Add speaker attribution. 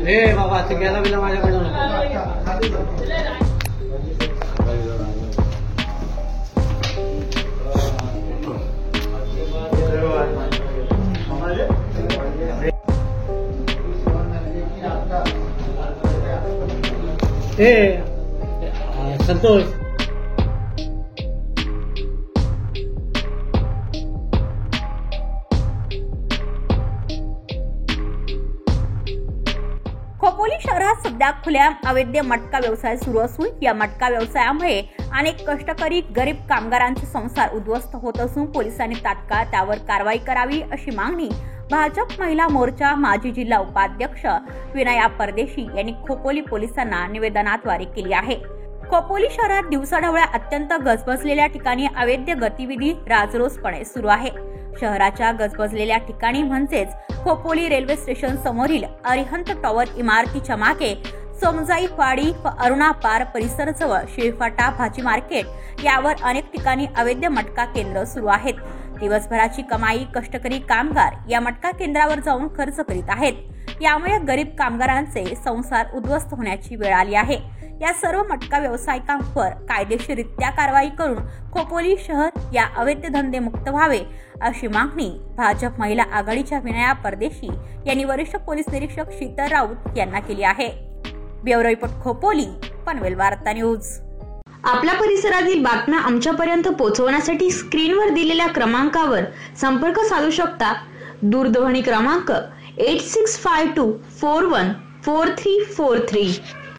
Speaker 1: ए बाबा ते गेला बिला माझ्याकडून संतोष
Speaker 2: खोपोली शहरात सध्या खुल्या अवैध मटका व्यवसाय सुरू असून या मटका व्यवसायामुळे अनेक कष्टकरी गरीब कामगारांचे संसार उद्ध्वस्त होत असून पोलिसांनी तात्काळ त्यावर कारवाई करावी अशी मागणी भाजप महिला मोर्चा माजी जिल्हा उपाध्यक्ष विनया परदेशी यांनी खोपोली पोलिसांना निवेदनाद्वारे केली आहे। खोपोली शहरात दिवसाढवळ्या अत्यंत गजबजलेल्या ठिकाणी अवैध गतिविधी राजरोसपणे सुरू आहे। शहराच्या गजबजलेल्या ठिकाणी म्हणजेच खोपोली रेल्वे स्टेशन समोरील अरिहंत टॉवर इमारतीच्या मागे समजाईवाडी व अरुणा पार परिसर जवळ शेळफाटा भाजी मार्केट यावर अनेक ठिकाणी अवैध मटका केंद्र सुरू आहेत। दिवसभराची कमाई कष्टकरी कामगार या मटका केंद्रावर जाऊन खर्च करीत आहेत। यामुळे गरीब कामगारांचे संसार उद्ध्वस्त होण्याची वेळ आली आहे। या सर्व मटका व्यावसायिकांवर कायदेशीररित्या कारवाई करून खोपोली शहर या अवैध धंदे मुक्त व्हावे अशी मागणी भाजप महिला आघाडीच्या विनया परदेशी यांनी वरिष्ठ पोलीस निरीक्षक शीतल राऊत यांना केली आहे। ब्युरो रिपोर्ट खोपोली पनवेल वार्ता न्यूज।
Speaker 3: आपल्या परिसरातील बातम्या आमच्यापर्यंत पोहोचवण्यासाठी स्क्रीनवर दिलेल्या क्रमांकावर संपर्क साधू शकता। दूरध्वनी क्रमांक 8652414343।